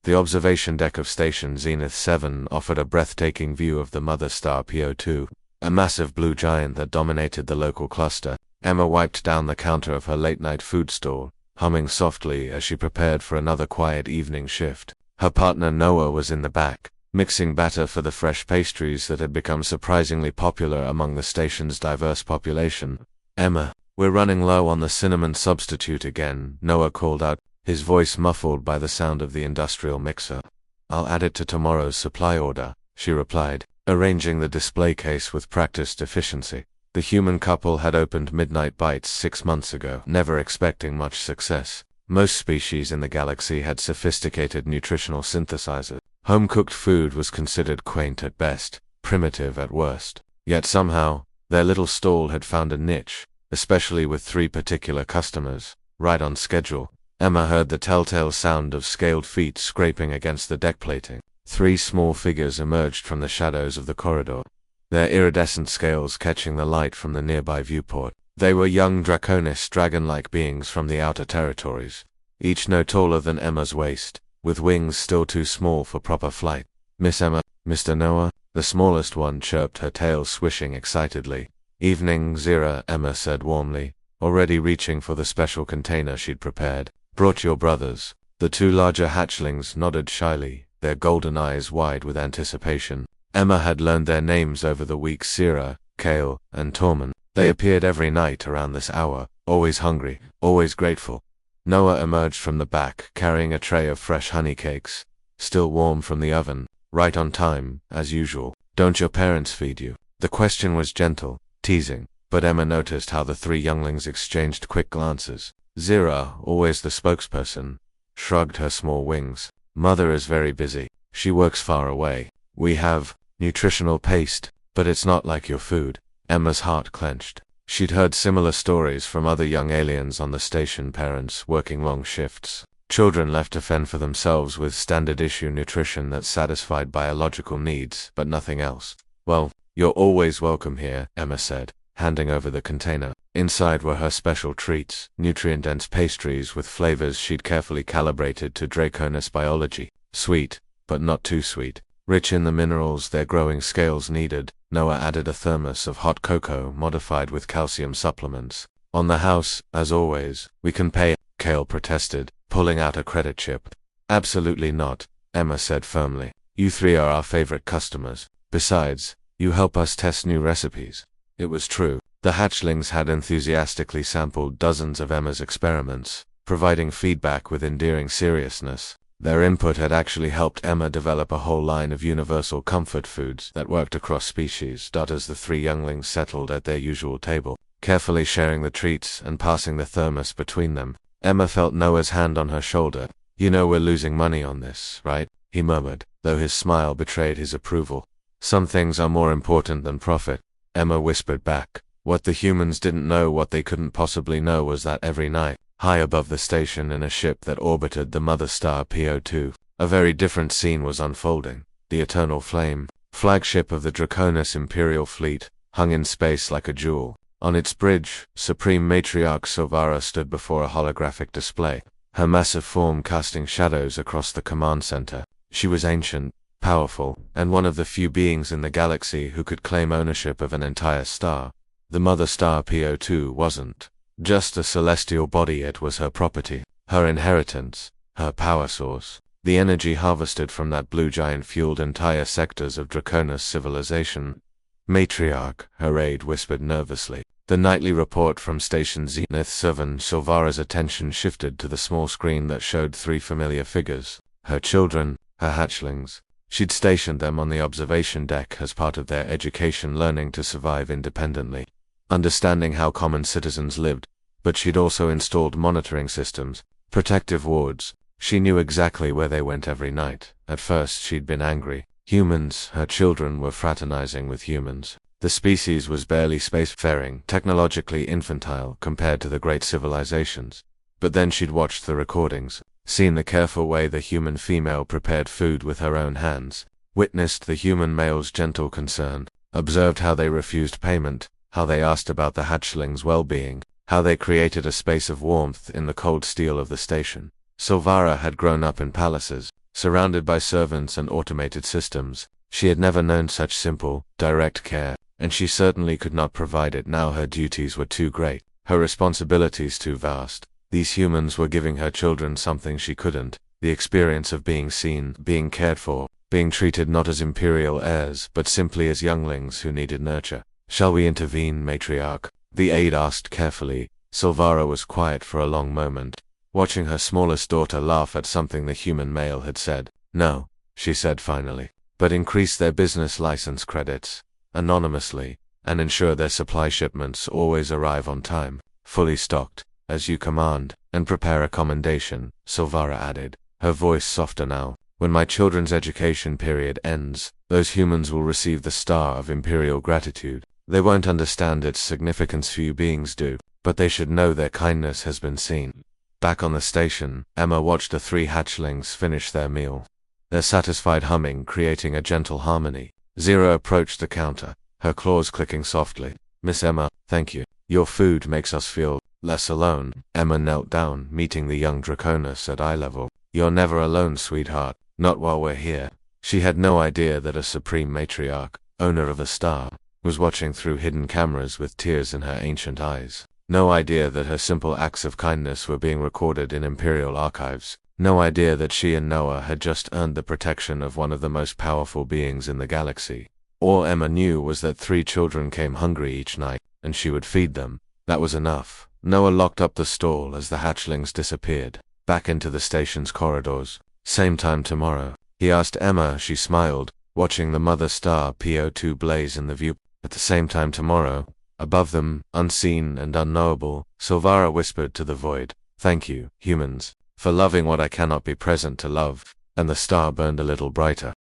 The observation deck of Station Zenith 7 offered a breathtaking view of the mother star PO2, a massive blue giant that dominated the local cluster. Emma wiped down the counter of her late-night food stall, humming softly as she prepared for another quiet evening shift. Her partner Noah was in the back, mixing batter for the fresh pastries that had become surprisingly popular among the station's diverse population. "Emma, we're running low on the cinnamon substitute again," Noah called out, his voice muffled by the sound of the industrial mixer. "I'll add it to tomorrow's supply order," she replied, arranging the display case with practiced efficiency. The human couple had opened Midnight Bites 6 months ago, never expecting much success. Most species in the galaxy had sophisticated nutritional synthesizers. Home-cooked food was considered quaint at best, primitive at worst. Yet somehow, their little stall had found a niche, especially with 3 particular customers, right on schedule. Emma heard the telltale sound of scaled feet scraping against the deck plating. 3 small figures emerged from the shadows of the corridor, their iridescent scales catching the light from the nearby viewport. They were young Draconis dragon-like beings from the outer territories, each no taller than Emma's waist, with wings still too small for proper flight. "Miss Emma, Mr. Noah," the smallest one chirped, her tail swishing excitedly. "Evening, Zira," Emma said warmly, already reaching for the special container she'd prepared. "Brought your brothers." The 2 larger hatchlings nodded shyly, their golden eyes wide with anticipation. Emma had learned their names over the weeks: Zira, Kale, and Tormund. They appeared every night around this hour, always hungry, always grateful. Noah emerged from the back, carrying a tray of fresh honey cakes, still warm from the oven, right on time, as usual. "Don't your parents feed you?" The question was gentle, teasing, but Emma noticed how the 3 younglings exchanged quick glances. Zira, always the spokesperson, shrugged her small wings. "Mother is very busy. She works far away. We have nutritional paste, but it's not like your food." Emma's heart clenched. She'd heard similar stories from other young aliens on the station, parents working long shifts, children left to fend for themselves with standard-issue nutrition that satisfied biological needs, but nothing else. "Well, you're always welcome here," Emma said, handing over the container. Inside were her special treats, nutrient-dense pastries with flavors she'd carefully calibrated to Draconis biology. Sweet, but not too sweet. Rich in the minerals their growing scales needed. Noah added a thermos of hot cocoa modified with calcium supplements. "On the house, as always. We can pay," Kale protested, pulling out a credit chip. "Absolutely not," Emma said firmly. "You 3 are our favorite customers. Besides, you help us test new recipes." It was true. The hatchlings had enthusiastically sampled dozens of Emma's experiments, providing feedback with endearing seriousness. Their input had actually helped Emma develop a whole line of universal comfort foods that worked across species. As the 3 younglings settled at their usual table, carefully sharing the treats and passing the thermos between them, Emma felt Noah's hand on her shoulder. "You know we're losing money on this, right?" he murmured, though his smile betrayed his approval. "Some things are more important than profit," Emma whispered back. What the humans didn't know, what they couldn't possibly know, was that every night, high above the station in a ship that orbited the mother star PO2, a very different scene was unfolding. The Eternal Flame, flagship of the Draconis Imperial Fleet, hung in space like a jewel. On its bridge, Supreme Matriarch Silvara stood before a holographic display, her massive form casting shadows across the command center. She was ancient, powerful, and one of the few beings in the galaxy who could claim ownership of an entire star. The mother star PO2 wasn't just a celestial body, it was her property, her inheritance, her power source. The energy harvested from that blue giant fueled entire sectors of Draconis civilization. "Matriarch," her aide whispered nervously. The nightly report from Station Zenith 7, Silvara's attention shifted to the small screen that showed 3 familiar figures. Her children, her hatchlings. She'd stationed them on the observation deck as part of their education, learning to survive independently, understanding how common citizens lived. But she'd also installed monitoring systems, protective wards. She knew exactly where they went every night. At first she'd been angry. Humans, her children, were fraternizing with humans. The species was barely spacefaring, technologically infantile compared to the great civilizations. But then she'd watched the recordings, seen the careful way the human female prepared food with her own hands, witnessed the human male's gentle concern, observed how they refused payment, how they asked about the hatchlings' well-being, how they created a space of warmth in the cold steel of the station. Silvara had grown up in palaces, surrounded by servants and automated systems. She had never known such simple, direct care, and she certainly could not provide it now. Her duties were too great, her responsibilities too vast. These humans were giving her children something she couldn't, the experience of being seen, being cared for, being treated not as imperial heirs but simply as younglings who needed nurture. "Shall we intervene, matriarch?" the aide asked carefully. Silvara was quiet for a long moment, watching her smallest daughter laugh at something the human male had said. "No," she said finally, "but increase their business license credits, anonymously, and ensure their supply shipments always arrive on time, fully stocked, as you command, and prepare a commendation," Silvara added, her voice softer now. "When my children's education period ends, those humans will receive the Star of Imperial Gratitude. They won't understand its significance, few beings do, but they should know their kindness has been seen." Back on the station, Emma watched the 3 hatchlings finish their meal, their satisfied humming creating a gentle harmony. Zero approached the counter, her claws clicking softly. "Miss Emma, thank you. Your food makes us feel less alone." Emma knelt down, meeting the young Draconis at eye level. "You're never alone, sweetheart. Not while we're here." She had no idea that a supreme matriarch, owner of a star, was watching through hidden cameras with tears in her ancient eyes. No idea that her simple acts of kindness were being recorded in Imperial archives. No idea that she and Noah had just earned the protection of one of the most powerful beings in the galaxy. All Emma knew was that 3 children came hungry each night, and she would feed them. That was enough. Noah locked up the stall as the hatchlings disappeared, back into the station's corridors. "Same time tomorrow?" he asked Emma. She smiled, watching the mother star PO2 blaze in the view. "At the same time tomorrow." Above them, unseen and unknowable, Silvara whispered to the void, "Thank you, humans, for loving what I cannot be present to love," and the star burned a little brighter.